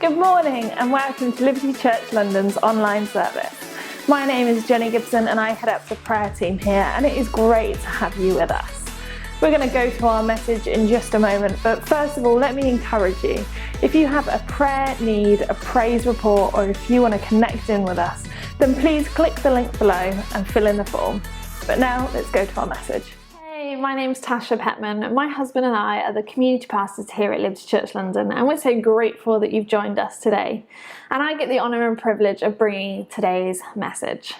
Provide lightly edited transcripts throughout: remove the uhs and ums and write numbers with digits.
Good morning and welcome to Liberty Church London's online service. My name is Jenny Gibson and I head up the prayer team here, and it is great to have you with us. We're going to go to our message in just a moment, but first of all, let me encourage you. If you have a prayer need, a praise report, or if you want to connect in with us, then please click the link below and fill in the form. But now let's go to our message. Hey, my name's Tasha Petman. My husband and I are the community pastors here at Liberty Church London, and we're so grateful that you've joined us today. And I get the honour and privilege of bringing today's message.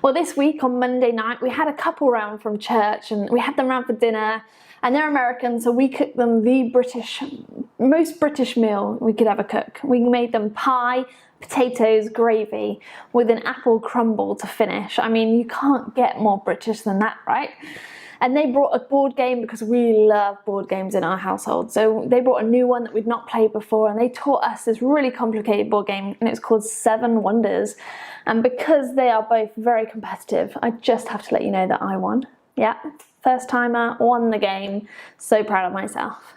Well, this week on Monday night, we had a couple round from church and we had them round for dinner, and they're American, so we cooked them the most British meal we could ever cook. We made them pie, potatoes, gravy with an apple crumble to finish. I mean, you can't get more British than that, right? And they brought a board game because we love board games in our household. So they brought a new one that we'd not played before, and they taught us this really complicated board game, and it's called 7 Wonders. And because they are both very competitive, I just have to let you know that I won. Yeah, first timer, won the game. So proud of myself.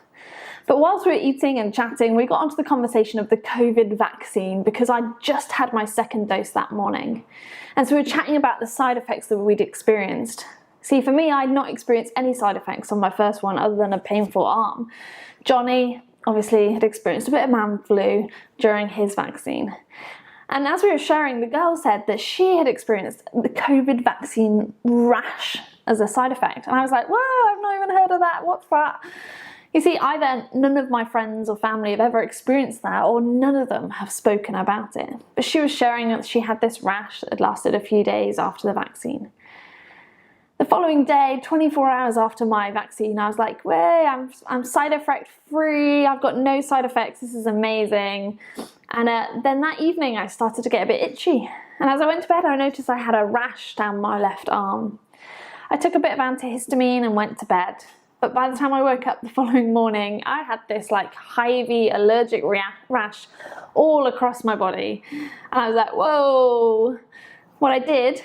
But whilst we were eating and chatting, we got onto the conversation of the COVID vaccine because I just had my second dose that morning. And so we were chatting about the side effects that we'd experienced. See, for me, I'd not experienced any side effects on my first one other than a painful arm. Johnny obviously had experienced a bit of man flu during his vaccine. And as we were sharing, the girl said that she had experienced the COVID vaccine rash as a side effect. And I was like, whoa, I've not even heard of that. What's that? You see, either none of my friends or family have ever experienced that, or none of them have spoken about it. But she was sharing that she had this rash that had lasted a few days after the vaccine. The following day, 24 hours after my vaccine, I was like, way, I'm side effect free. I've got no side effects. This is amazing. And then that evening, I started to get a bit itchy. And as I went to bed, I noticed I had a rash down my left arm. I took a bit of antihistamine and went to bed. But by the time I woke up the following morning, I had this like hivey allergic rash all across my body. And I was like, whoa. What I didn't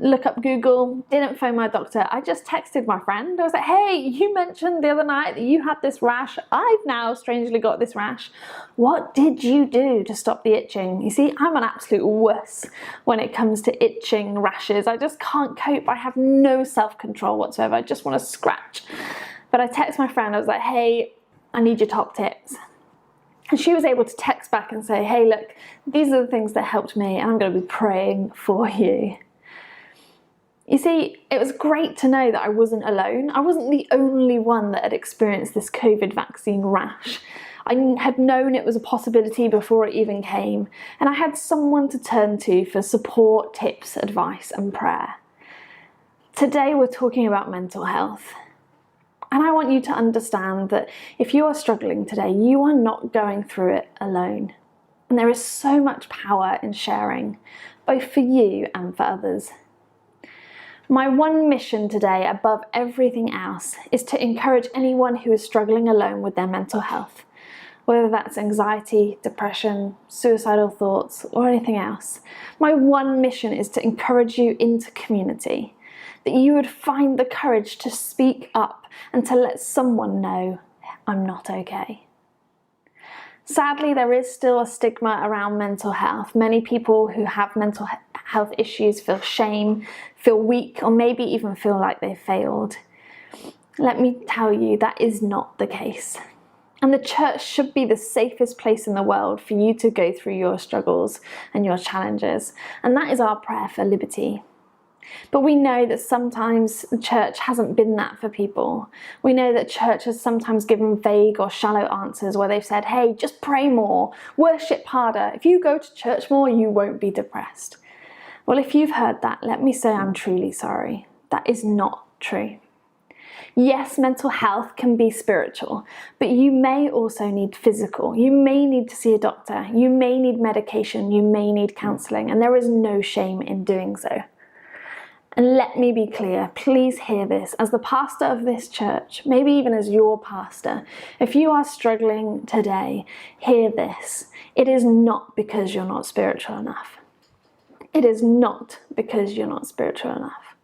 look up Google, didn't phone my doctor. I just texted my friend. I was like, hey, you mentioned the other night that you had this rash. I've now strangely got this rash. What did you do to stop the itching? You see, I'm an absolute wuss when it comes to itching rashes. I just can't cope. I have no self-control whatsoever. I just want to scratch. But I texted my friend. I was like, hey, I need your top tips. And she was able to text back and say, hey, look, these are the things that helped me, and I'm going to be praying for you. You see, it was great to know that I wasn't alone. I wasn't the only one that had experienced this COVID vaccine rash. I had known it was a possibility before it even came, and I had someone to turn to for support, tips, advice, and prayer. Today we're talking about mental health. And I want you to understand that if you are struggling today, you are not going through it alone. And there is so much power in sharing, both for you and for others. My one mission today, above everything else, is to encourage anyone who is struggling alone with their mental health, whether that's anxiety, depression, suicidal thoughts, or anything else. My one mission is to encourage you into community, that you would find the courage to speak up and to let someone know, I'm not okay. Sadly, there is still a stigma around mental health. Many people who have mental health issues feel shame, feel weak, or maybe even feel like they've failed. Let me tell you, that is not the case. And the church should be the safest place in the world for you to go through your struggles and your challenges. And that is our prayer for Liberty. But we know that sometimes the church hasn't been that for people. We know that church has sometimes given vague or shallow answers where they've said, hey, just pray more, worship harder. If you go to church more, you won't be depressed. Well, if you've heard that, let me say I'm truly sorry. That is not true. Yes, mental health can be spiritual, but you may also need physical. You may need to see a doctor. You may need medication. You may need counselling, and there is no shame in doing so. And let me be clear, please hear this. As the pastor of this church, maybe even as your pastor, if you are struggling today, hear this. It is not because you're not spiritual enough. It is not because you're not spiritual enough.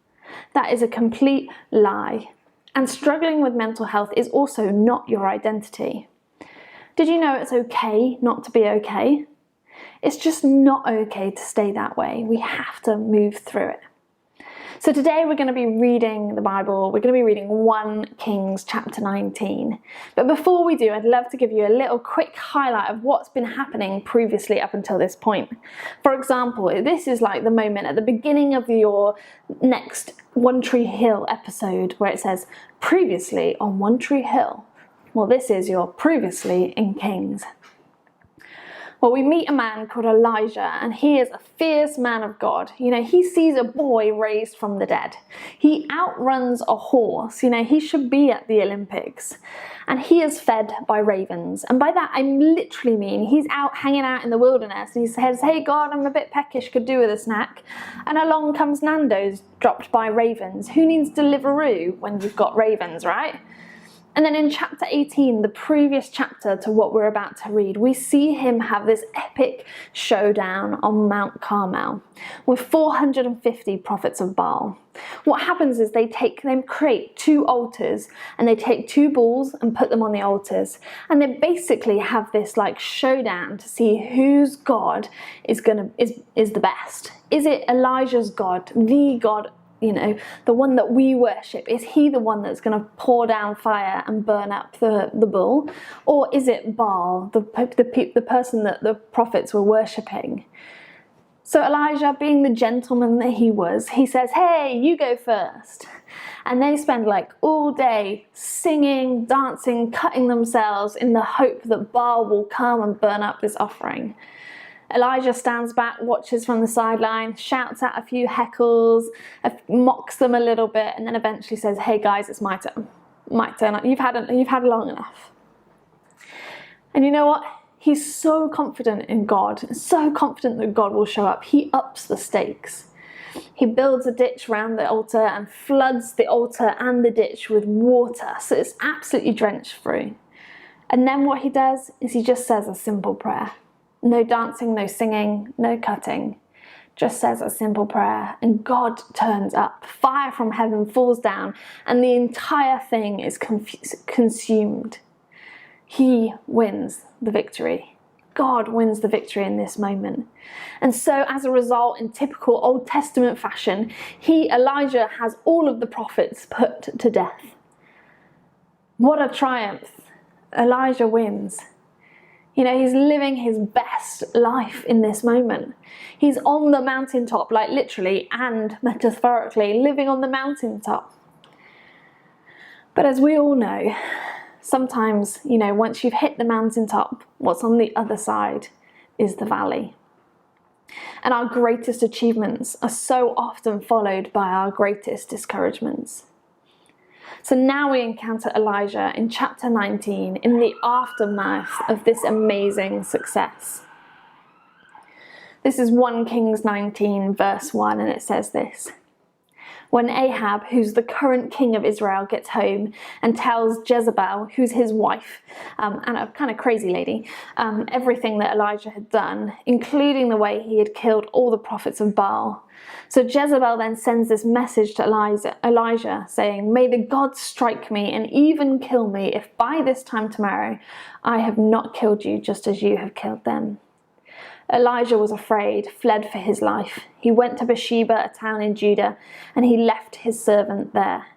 That is a complete lie. And struggling with mental health is also not your identity. Did you know it's okay not to be okay? It's just not okay to stay that way. We have to move through it. So today we're going to be reading the Bible. We're going to be reading 1 Kings chapter 19. But before we do, I'd love to give you a little quick highlight of what's been happening previously up until this point. For example, this is like the moment at the beginning of your next One Tree Hill episode where it says, previously on One Tree Hill. Well, this is your previously in Kings. Well, we meet a man called Elijah, and he is a fierce man of God. He sees a boy raised from the dead. He outruns a horse. He should be at the Olympics. And he is fed by ravens. And by that, I literally mean he's out hanging out in the wilderness, and he says, hey God, I'm a bit peckish, could do with a snack. And along comes Nando's dropped by ravens. Who needs Deliveroo when you've got ravens, right? And then in chapter 18, the previous chapter to what we're about to read, we see him have this epic showdown on Mount Carmel with 450 prophets of Baal. What happens is they create 2 altars, and they take 2 bulls and put them on the altars. And they basically have this like showdown to see whose God is the best. Is it Elijah's God, the God, the one that we worship? Is he the one that's going to pour down fire and burn up the bull? Or is it Baal, the person that the prophets were worshipping? So Elijah, being the gentleman that he was, he says, hey, you go first. And they spend like all day singing, dancing, cutting themselves in the hope that Baal will come and burn up this offering. Elijah stands back, watches from the sideline, shouts out a few heckles, mocks them a little bit, and then eventually says, hey guys, it's my turn. My turn. You've had long enough. And you know what? He's so confident in God, so confident that God will show up. He ups the stakes. He builds a ditch around the altar and floods the altar and the ditch with water, so it's absolutely drenched through. And then what he does is he just says a simple prayer. No dancing, no singing, no cutting. Just says a simple prayer, and God turns up. Fire from heaven falls down, and the entire thing is consumed. He wins the victory. God wins the victory in this moment. And so as a result, in typical Old Testament fashion, Elijah has all of the prophets put to death. What a triumph. Elijah wins. He's living his best life in this moment. He's on the mountaintop, like literally and metaphorically, living on the mountaintop. But as we all know, sometimes, once you've hit the mountaintop, what's on the other side is the valley. And our greatest achievements are so often followed by our greatest discouragements. So now we encounter Elijah in chapter 19 in the aftermath of this amazing success. This is 1 Kings 19 verse 1, and it says this. When Ahab, who's the current king of Israel, gets home and tells Jezebel, who's his wife, and a kind of crazy lady, everything that Elijah had done, including the way he had killed all the prophets of Baal. So Jezebel then sends this message to Elijah saying, may the gods strike me and even kill me if by this time tomorrow I have not killed you just as you have killed them. Elijah was afraid, fled for his life. He went to Beersheba, a town in Judah, and he left his servant there.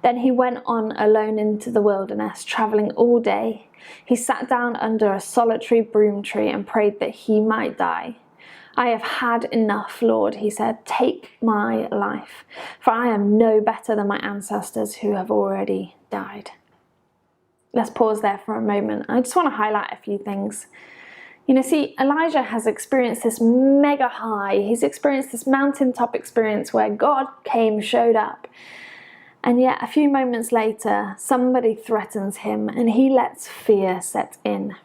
Then he went on alone into the wilderness, traveling all day. He sat down under a solitary broom tree and prayed that he might die. I have had enough, Lord, he said. Take my life, for I am no better than my ancestors who have already died. Let's pause there for a moment. I just want to highlight a few things. See, Elijah has experienced this mega high. He's experienced this mountaintop experience where God came, showed up. And yet a few moments later, somebody threatens him and he lets fear set in.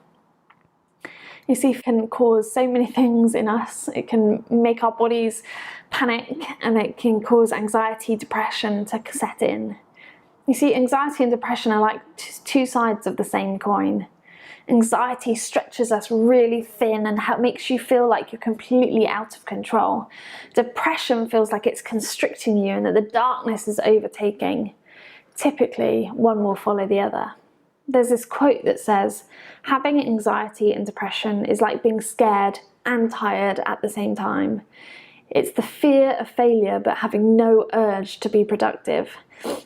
You see, it can cause so many things in us. It can make our bodies panic, and it can cause anxiety, depression to set in. You see, anxiety and depression are like 2 sides of the same coin. Anxiety stretches us really thin and makes you feel like you're completely out of control. Depression feels like it's constricting you and that the darkness is overtaking. Typically, one will follow the other. There's this quote that says, having anxiety and depression is like being scared and tired at the same time. It's the fear of failure but having no urge to be productive.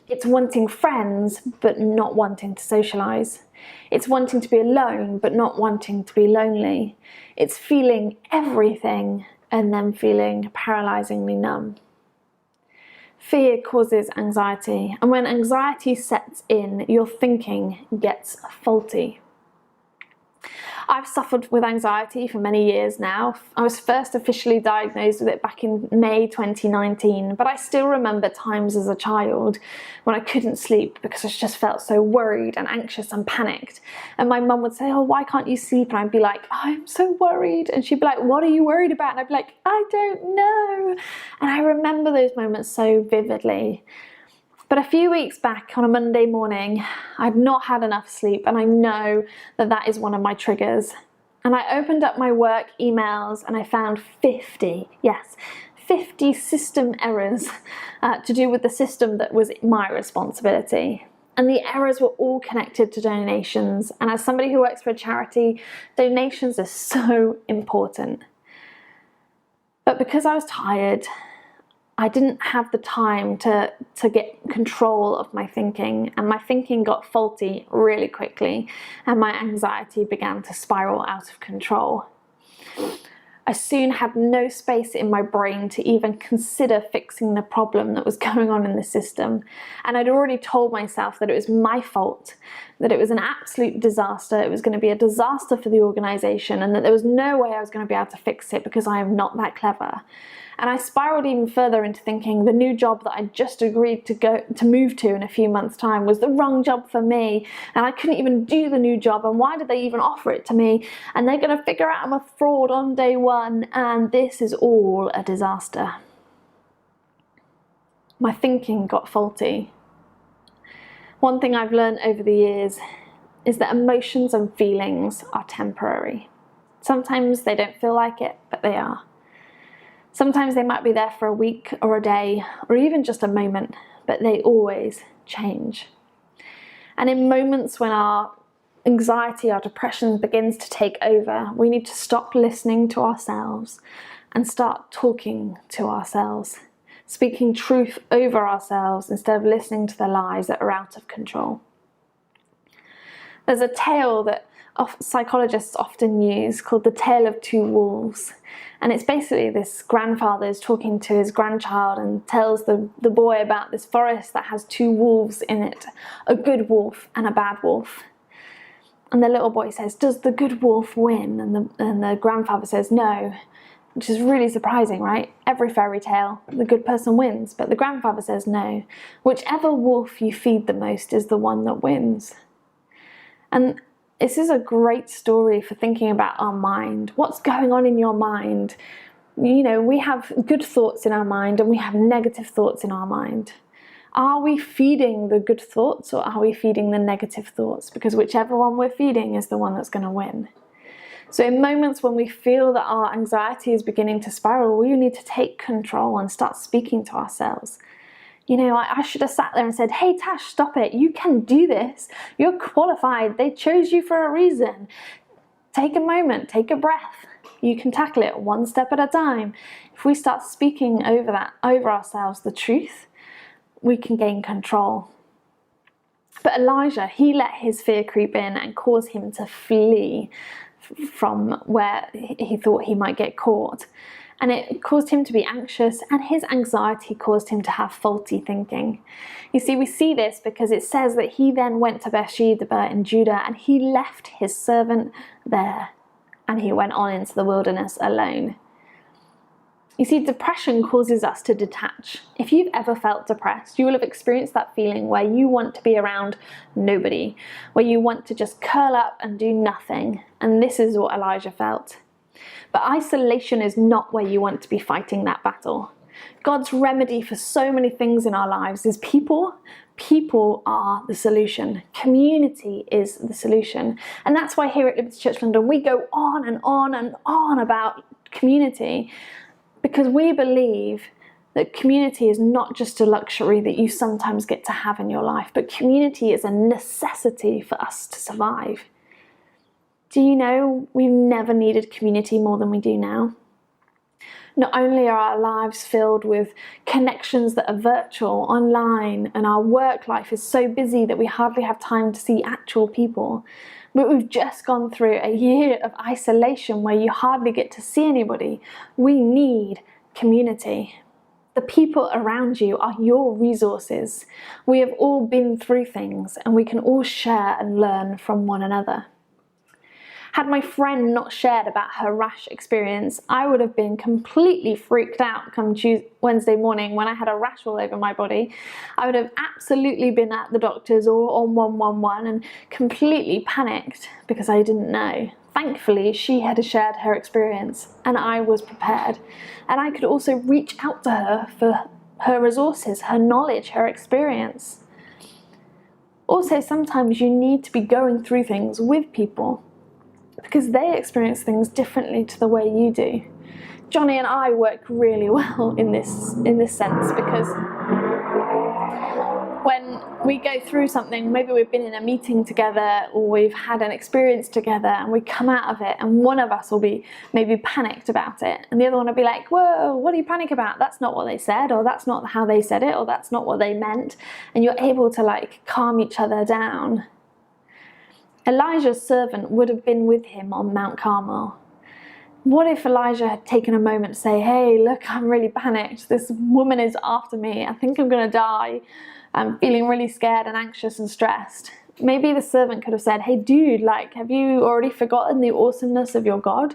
It's wanting friends but not wanting to socialize. It's wanting to be alone but not wanting to be lonely. It's feeling everything and then feeling paralyzingly numb. Fear causes anxiety, and when anxiety sets in, your thinking gets faulty. I've suffered with anxiety for many years now. I was first officially diagnosed with it back in May 2019, but I still remember times as a child when I couldn't sleep because I just felt so worried and anxious and panicked. And my mum would say, "Oh, why can't you sleep?" And I'd be like, "I'm so worried." And she'd be like, "What are you worried about?" And I'd be like, "I don't know." And I remember those moments so vividly. But a few weeks back on a Monday morning, I'd not had enough sleep, and I know that that is one of my triggers. And I opened up my work emails and I found 50 system errors to do with the system that was my responsibility. And the errors were all connected to donations. And as somebody who works for a charity, donations are so important. But because I was tired, I didn't have the time to get control of my thinking, and my thinking got faulty really quickly, and my anxiety began to spiral out of control. I soon had no space in my brain to even consider fixing the problem that was going on in the system, and I'd already told myself that it was my fault, that it was an absolute disaster, it was going to be a disaster for the organisation, and that there was no way I was going to be able to fix it because I am not that clever. And I spiraled even further into thinking the new job that I just agreed to move to in a few months' time was the wrong job for me, and I couldn't even do the new job, and why did they even offer it to me, and they're going to figure out I'm a fraud on day one, and this is all a disaster. My thinking got faulty. One thing I've learned over the years is that emotions and feelings are temporary. Sometimes they don't feel like it, but they are. Sometimes they might be there for a week or a day or even just a moment, but they always change. And in moments when our anxiety, our depression begins to take over, we need to stop listening to ourselves and start talking to ourselves, speaking truth over ourselves instead of listening to the lies that are out of control. There's a tale that psychologists often use called the tale of two wolves. And it's basically this grandfather is talking to his grandchild and tells the boy about this forest that has two wolves in it, a good wolf and a bad wolf. And the little boy says, "Does the good wolf win?" And the grandfather says, "No," which is really surprising, right? Every fairy tale, the good person wins, but the grandfather says, "No, whichever wolf you feed the most is the one that wins." And this is a great story for thinking about our mind. What's going on in your mind? You know, we have good thoughts in our mind and we have negative thoughts in our mind. Are we feeding the good thoughts or are we feeding the negative thoughts? Because whichever one we're feeding is the one that's going to win. So in moments when we feel that our anxiety is beginning to spiral, we need to take control and start speaking to ourselves. You know, I should have sat there and said, "Hey Tash, stop it. You can do this. You're qualified. They chose you for a reason. Take a moment, take a breath. You can tackle it one step at a time." If we start speaking over ourselves the truth, we can gain control. But Elijah, he let his fear creep in and cause him to flee from where he thought he might get caught. And it caused him to be anxious, and his anxiety caused him to have faulty thinking. You see, we see this because it says that he then went to Beersheba in Judah, and he left his servant there, and he went on into the wilderness alone. You see, depression causes us to detach. If you've ever felt depressed, you will have experienced that feeling where you want to be around nobody, where you want to just curl up and do nothing. And this is what Elijah felt. But isolation is not where you want to be fighting that battle. God's remedy for so many things in our lives is people. People are the solution. Community is the solution. And that's why here at Liberty Church London we go on and on and on about community, because we believe that community is not just a luxury that you sometimes get to have in your life, but community is a necessity for us to survive. Do you know we've never needed community more than we do now? Not only are our lives filled with connections that are virtual, online, and our work life is so busy that we hardly have time to see actual people, but we've just gone through a year of isolation where you hardly get to see anybody. We need community. The people around you are your resources. We have all been through things and we can all share and learn from one another. Had my friend not shared about her rash experience, I would have been completely freaked out come Wednesday morning when I had a rash all over my body. I would have absolutely been at the doctor's or on 111 and completely panicked because I didn't know. Thankfully, she had shared her experience and I was prepared. And I could also reach out to her for her resources, her knowledge, her experience. Also, sometimes you need to be going through things with people, because they experience things differently to the way you do. Johnny and I work really well in this sense, because when we go through something, maybe we've been in a meeting together or we've had an experience together and we come out of it and one of us will be maybe panicked about it and the other one will be like, whoa, what are you panic about? That's not what they said, or that's not how they said it, or that's not what they meant. And you're able to like calm each other down. Elijah's servant would have been with him on Mount Carmel. What if Elijah had taken a moment to say, hey, look, I'm really panicked. This woman is after me. I think I'm going to die. I'm feeling really scared and anxious and stressed. Maybe the servant could have said, hey, dude, like, have you already forgotten the awesomeness of your God?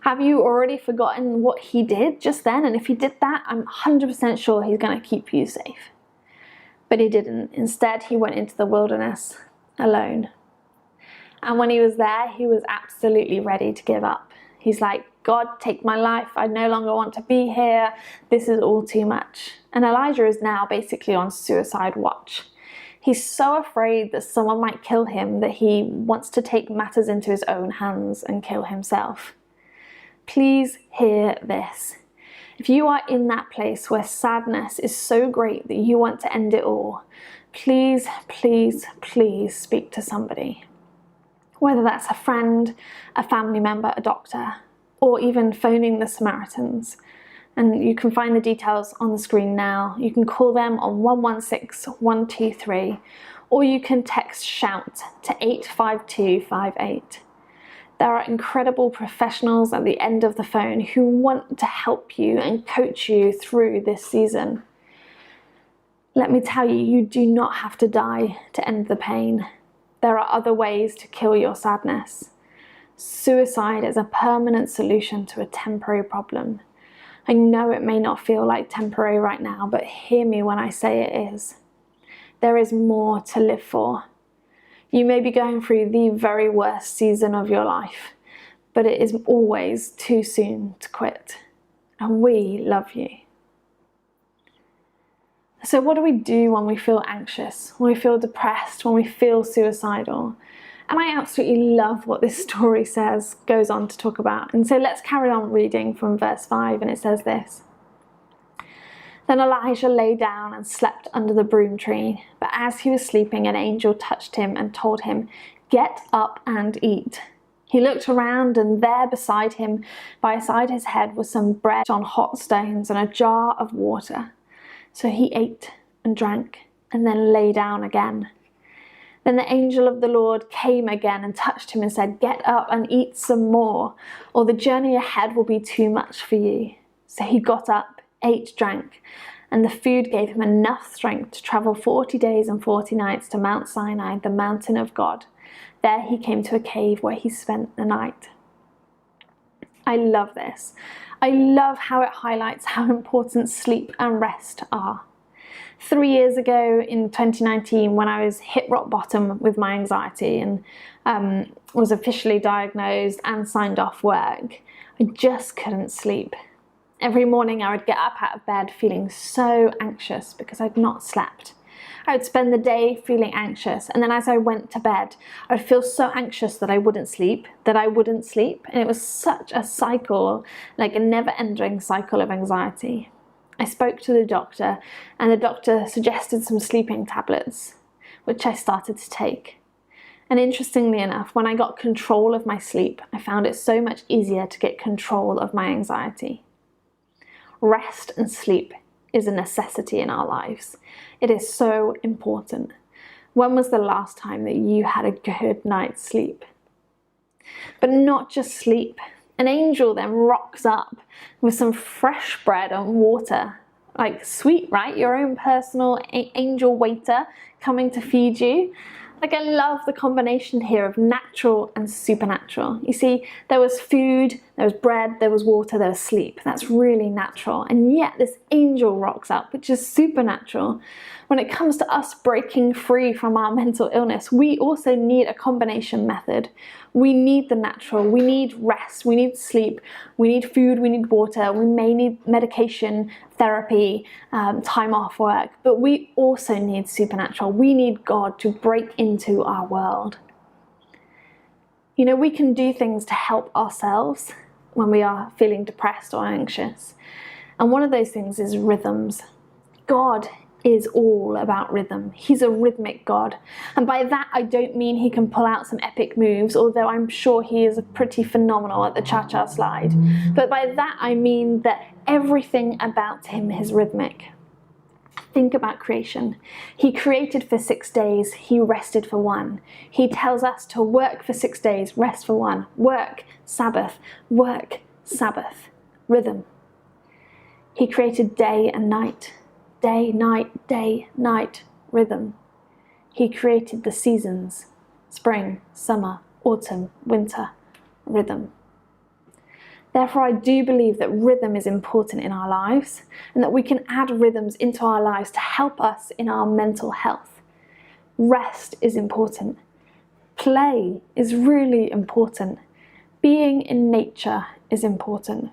Have you already forgotten what he did just then? And if he did that, I'm 100% sure he's going to keep you safe. But he didn't. Instead, he went into the wilderness alone. And when he was there, he was absolutely ready to give up. He's like, God, take my life. I no longer want to be here. This is all too much. And Elijah is now basically on suicide watch. He's so afraid that someone might kill him that he wants to take matters into his own hands and kill himself. Please hear this. If you are in that place where sadness is so great that you want to end it all, please, please, please speak to somebody. Whether that's a friend, a family member, a doctor, or even phoning the Samaritans. And you can find the details on the screen now. You can call them on 116 123, or you can text SHOUT to 85258. There are incredible professionals at the end of the phone who want to help you and coach you through this season. Let me tell you, you do not have to die to end the pain. There are other ways to kill your sadness. Suicide is a permanent solution to a temporary problem. I know it may not feel like temporary right now, but hear me when I say it is. There is more to live for. You may be going through the very worst season of your life, but it is always too soon to quit. And we love you. So what do we do when we feel anxious, when we feel depressed, when we feel suicidal? And I absolutely love what this story goes on to talk about. And so let's carry on reading from verse 5, and it says this. Then Elijah lay down and slept under the broom tree. But as he was sleeping, an angel touched him and told him, "Get up and eat." He looked around, and there beside his head, was some bread on hot stones and a jar of water. So he ate and drank and then lay down again. Then the angel of the Lord came again and touched him and said, "Get up and eat some more, or the journey ahead will be too much for you." So he got up, ate, drank, and the food gave him enough strength to travel 40 days and 40 nights to Mount Sinai, the mountain of God. There he came to a cave where he spent the night. I love this. I love how it highlights how important sleep and rest are. 3 years ago in 2019, when I was hit rock bottom with my anxiety and was officially diagnosed and signed off work, I just couldn't sleep. Every morning I would get up out of bed feeling so anxious because I'd not slept. I would spend the day feeling anxious, and then as I went to bed, I would feel so anxious that I wouldn't sleep, and it was such a cycle, like a never-ending cycle of anxiety. I spoke to the doctor, and the doctor suggested some sleeping tablets, which I started to take. And interestingly enough, when I got control of my sleep, I found it so much easier to get control of my anxiety. Rest and sleep is a necessity in our lives. It is so important. When was the last time that you had a good night's sleep? But not just sleep. An angel then rocks up with some fresh bread and water. Like, sweet, right? Your own personal angel waiter coming to feed you. Like, I love the combination here of natural and supernatural. You see, there was food, there was bread, there was water, there was sleep. That's really natural. And yet this angel rocks up, which is supernatural. When it comes to us breaking free from our mental illness, we also need a combination method. We need the natural, we need rest, we need sleep, we need food, we need water, we may need medication, therapy, time off work, but we also need supernatural. We need God to break into our world. You know, we can do things to help ourselves when we are feeling depressed or anxious. And one of those things is rhythms. God is all about rhythm. He's a rhythmic God. And by that, I don't mean he can pull out some epic moves, although I'm sure he is pretty phenomenal at the cha-cha slide. But by that, I mean that everything about him is rhythmic. Think about creation. He created for 6 days, he rested for 1. He tells us to work for 6 days, rest for 1. Work, Sabbath, rhythm. He created day and night. Day, night, rhythm. He created the seasons, spring, summer, autumn, winter, rhythm. Therefore, I do believe that rhythm is important in our lives and that we can add rhythms into our lives to help us in our mental health. Rest is important. Play is really important. Being in nature is important.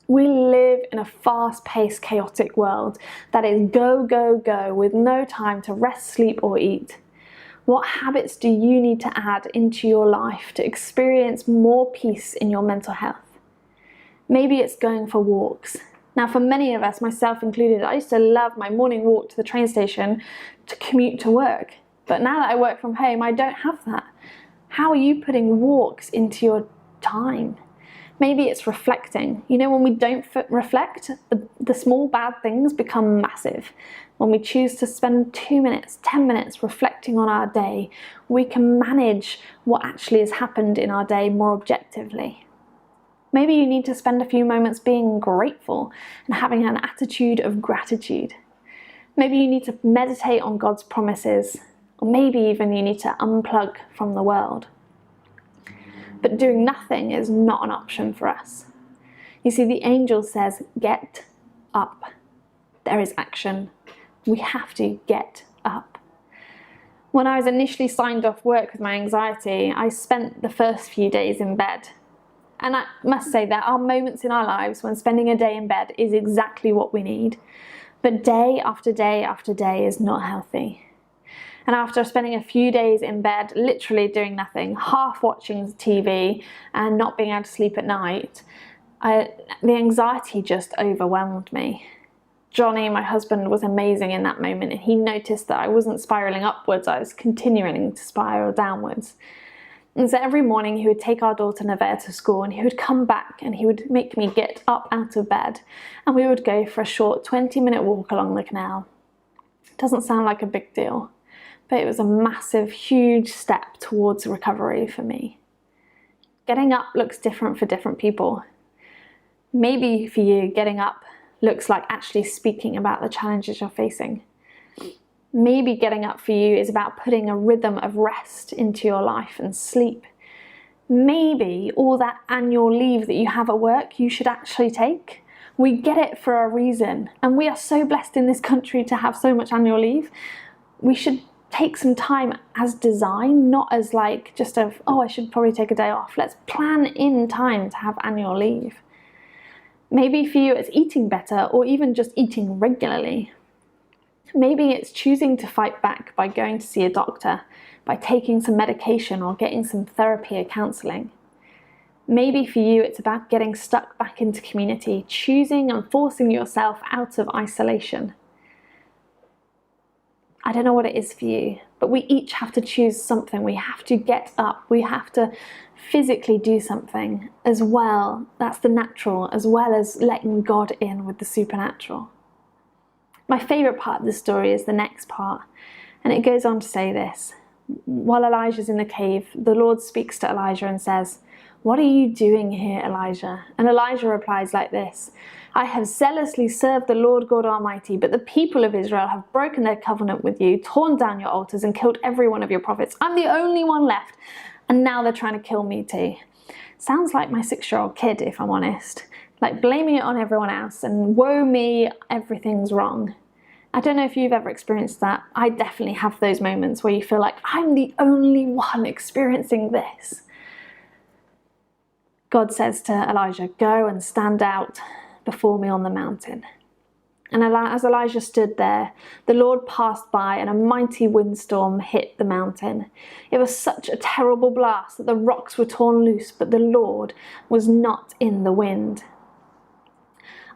We live in a fast-paced, chaotic world that is go, go, go with no time to rest, sleep, or eat. What habits do you need to add into your life to experience more peace in your mental health? Maybe it's going for walks. Now, for many of us, myself included, I used to love my morning walk to the train station to commute to work. But now that I work from home, I don't have that. How are you putting walks into your time? Maybe it's reflecting. You know, when we don't reflect, the small bad things become massive. When we choose to spend 2 minutes, 10 minutes reflecting on our day, we can manage what actually has happened in our day more objectively. Maybe you need to spend a few moments being grateful and having an attitude of gratitude. Maybe you need to meditate on God's promises, or maybe even you need to unplug from the world. But doing nothing is not an option for us. You see, the angel says, get up. There is action. We have to get up. When I was initially signed off work with my anxiety, I spent the first few days in bed. And I must say there are moments in our lives when spending a day in bed is exactly what we need. But day after day after day is not healthy. And after spending a few days in bed, literally doing nothing, half watching TV and not being able to sleep at night, the anxiety just overwhelmed me. Johnny, my husband, was amazing in that moment, and he noticed that I wasn't spiraling upwards, I was continuing to spiral downwards. And so every morning he would take our daughter Nevaeh to school, and he would come back and he would make me get up out of bed, and we would go for a short 20-minute walk along the canal. It doesn't sound like a big deal, but it was a massive, huge step towards recovery for me. Getting up looks different for different people. Maybe for you, getting up looks like actually speaking about the challenges you're facing. Maybe getting up for you is about putting a rhythm of rest into your life and sleep. Maybe all that annual leave that you have at work, you should actually take. We get it for a reason, and we are so blessed in this country to have so much annual leave. We should take some time as design, not as like just I should probably take a day off. Let's plan in time to have annual leave. Maybe for you it's eating better, or even just eating regularly. Maybe it's choosing to fight back by going to see a doctor, by taking some medication or getting some therapy or counselling. Maybe for you, it's about getting stuck back into community, choosing and forcing yourself out of isolation. I don't know what it is for you, but we each have to choose something. We have to get up. We have to physically do something as well. That's the natural, as well as letting God in with the supernatural. My favourite part of the story is the next part, and it goes on to say this. While Elijah's in the cave, the Lord speaks to Elijah and says, "What are you doing here, Elijah?" And Elijah replies like this, "I have zealously served the Lord God Almighty, but the people of Israel have broken their covenant with you, torn down your altars and killed every one of your prophets. I'm the only one left, and now they're trying to kill me too." Sounds like my 6-year-old kid, if I'm honest. Like blaming it on everyone else and woe me, everything's wrong. I don't know if you've ever experienced that. I definitely have those moments where you feel like I'm the only one experiencing this. God says to Elijah, "Go and stand out before me on the mountain." And as Elijah stood there, the Lord passed by and a mighty windstorm hit the mountain. It was such a terrible blast that the rocks were torn loose, but the Lord was not in the wind.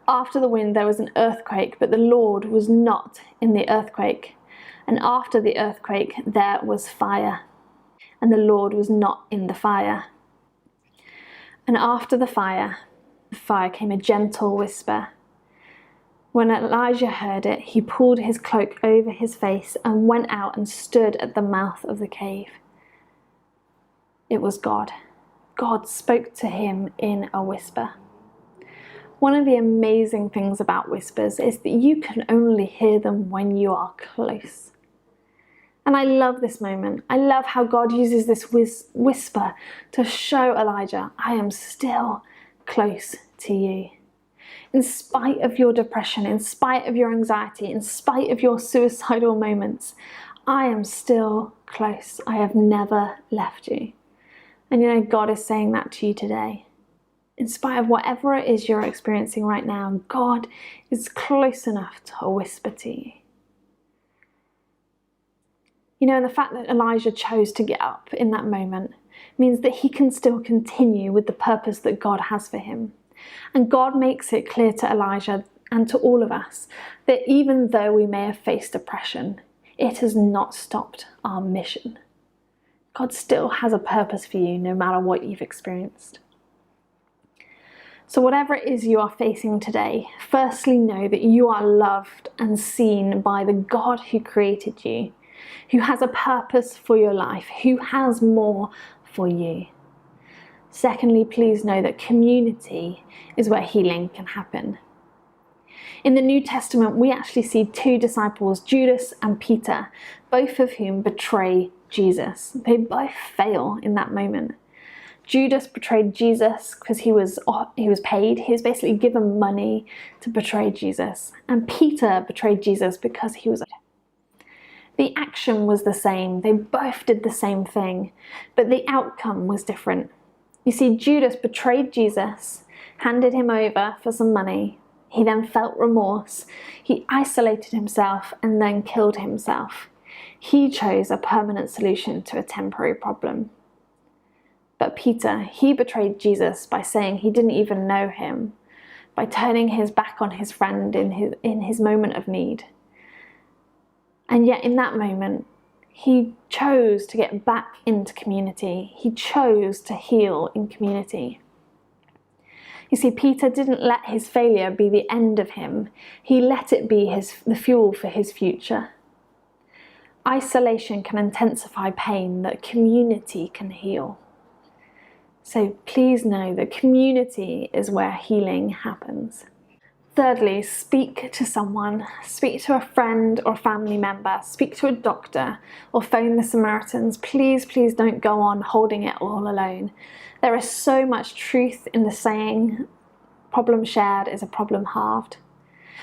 After the wind there was an earthquake, but the Lord was not in the earthquake. And after the earthquake there was fire, and the Lord was not in the fire. And after the fire came a gentle whisper. When Elijah heard it, he pulled his cloak over his face and went out and stood at the mouth of the cave. It was God. God spoke to him in a whisper. One of the amazing things about whispers is that you can only hear them when you are close. And I love this moment. I love how God uses this whisper to show Elijah, I am still close to you. In spite of your depression, in spite of your anxiety, in spite of your suicidal moments, I am still close. I have never left you. And you know, God is saying that to you today. In spite of whatever it is you're experiencing right now, God is close enough to whisper to you. You know, and the fact that Elijah chose to get up in that moment means that he can still continue with the purpose that God has for him. And God makes it clear to Elijah and to all of us that even though we may have faced depression, it has not stopped our mission. God still has a purpose for you no matter what you've experienced. So whatever it is you are facing today, firstly know that you are loved and seen by the God who created you, who has a purpose for your life, who has more for you. Secondly, please know that community is where healing can happen. In the New Testament, we actually see 2 disciples, Judas and Peter, both of whom betray Jesus. They both fail in that moment. Judas betrayed Jesus because he was paid. He was basically given money to betray Jesus. And Peter betrayed Jesus because he was. The action was the same. They both did the same thing, but the outcome was different. You see, Judas betrayed Jesus, handed him over for some money. He then felt remorse. He isolated himself and then killed himself. He chose a permanent solution to a temporary problem. But Peter, he betrayed Jesus by saying he didn't even know him, by turning his back on his friend in his moment of need. And yet in that moment, he chose to get back into community. He chose to heal in community. You see, Peter didn't let his failure be the end of him. He let it be the fuel for his future. Isolation can intensify pain that community can heal. So please know that community is where healing happens. Thirdly, speak to someone. Speak to a friend or family member. Speak to a doctor or phone the Samaritans. Please, please don't go on holding it all alone. There is so much truth in the saying, problem shared is a problem halved.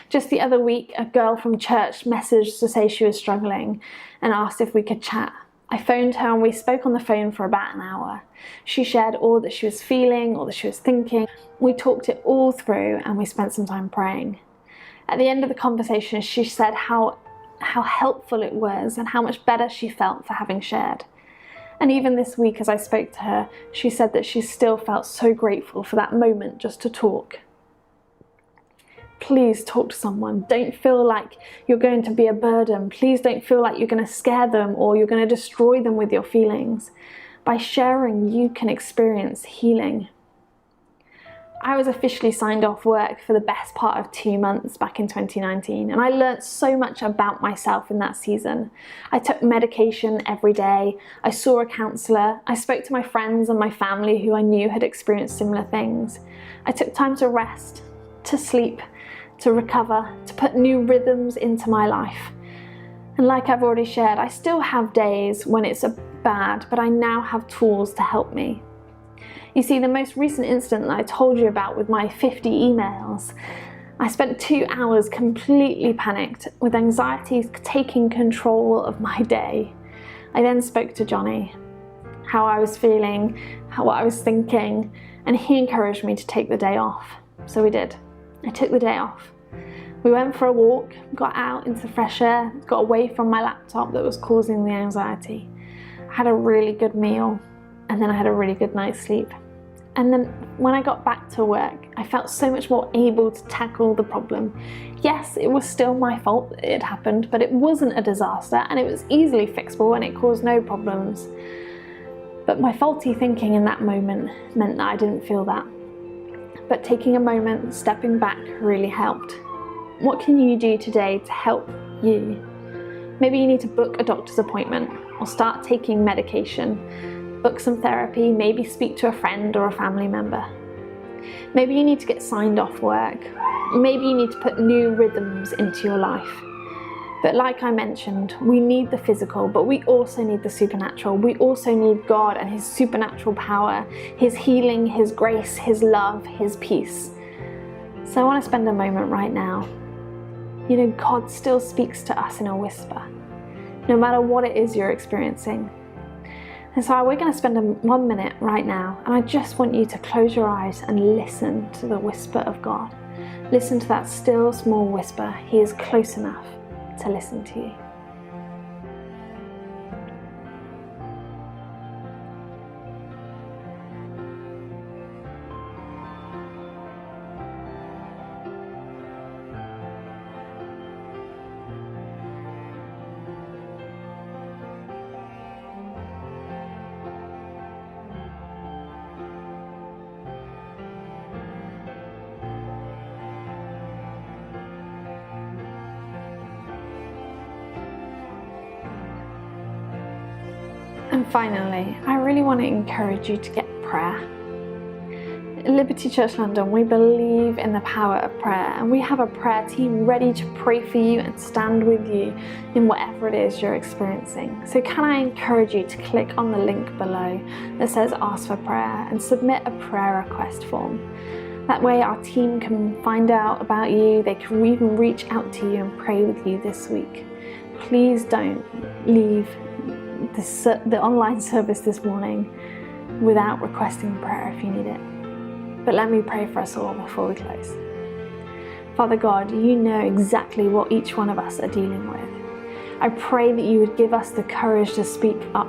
Just the other week, a girl from church messaged to say she was struggling and asked if we could chat. I phoned her and we spoke on the phone for about an hour. She shared all that she was feeling, all that she was thinking. We talked it all through and we spent some time praying. At the end of the conversation, she said how helpful it was and how much better she felt for having shared. And even this week, as I spoke to her, she said that she still felt so grateful for that moment just to talk. Please talk to someone. Don't feel like you're going to be a burden. Please don't feel like you're going to scare them or you're going to destroy them with your feelings. By sharing, you can experience healing. I was officially signed off work for the best part of 2 months back in 2019, and I learnt so much about myself in that season. I took medication every day, I saw a counsellor, I spoke to my friends and my family who I knew had experienced similar things. I took time to rest, to sleep, to recover, to put new rhythms into my life. And like I've already shared, I still have days when it's bad, but I now have tools to help me. You see, the most recent incident that I told you about with my 50 emails, I spent 2 hours completely panicked, with anxiety taking control of my day. I then spoke to Johnny, how I was feeling, what I was thinking, and he encouraged me to take the day off. So we did. I took the day off. We went for a walk, got out into fresh air, got away from my laptop that was causing the anxiety. I had a really good meal, and then I had a really good night's sleep. And then when I got back to work, I felt so much more able to tackle the problem. Yes, it was still my fault that it happened, but it wasn't a disaster and it was easily fixable and it caused no problems. But my faulty thinking in that moment meant that I didn't feel that. But taking a moment, stepping back really helped. What can you do today to help you? Maybe you need to book a doctor's appointment or start taking medication. Book some therapy, maybe speak to a friend or a family member. Maybe you need to get signed off work. Maybe you need to put new rhythms into your life. But like I mentioned, we need the physical, but we also need the supernatural. We also need God and His supernatural power, His healing, His grace, His love, His peace. So I want to spend a moment right now. You know, God still speaks to us in a whisper, no matter what it is you're experiencing. And so we're going to spend 1 minute right now, and I just want you to close your eyes and listen to the whisper of God. Listen to that still small whisper. He is close enough to listen to you. And finally, I really want to encourage you to get prayer. At Liberty Church London, we believe in the power of prayer, and we have a prayer team ready to pray for you and stand with you in whatever it is you're experiencing. So can I encourage you to click on the link below that says Ask for Prayer and submit a prayer request form. That way our team can find out about you, they can even reach out to you and pray with you this week. Please don't leave the online service this morning without requesting prayer if you need it. But let me pray for us all before we close. Father God, you know exactly what each one of us are dealing with. I pray that you would give us the courage to speak up.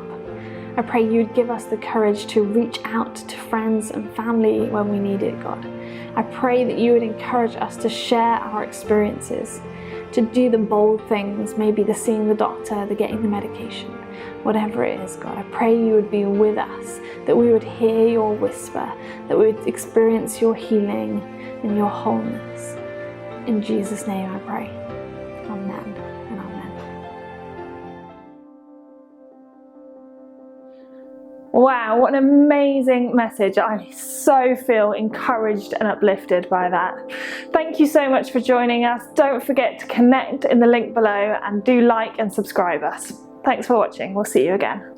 I pray you would give us the courage to reach out to friends and family when we need it, God. I pray that you would encourage us to share our experiences, to do the bold things, maybe the seeing the doctor, the getting the medication, whatever it is, God. I pray you would be with us, that we would hear your whisper, that we would experience your healing and your wholeness. In Jesus' name I pray. Amen and amen. Wow, what an amazing message. I so feel encouraged and uplifted by that. Thank you so much for joining us. Don't forget to connect in the link below and do like and subscribe us. Thanks for watching. We'll see you again.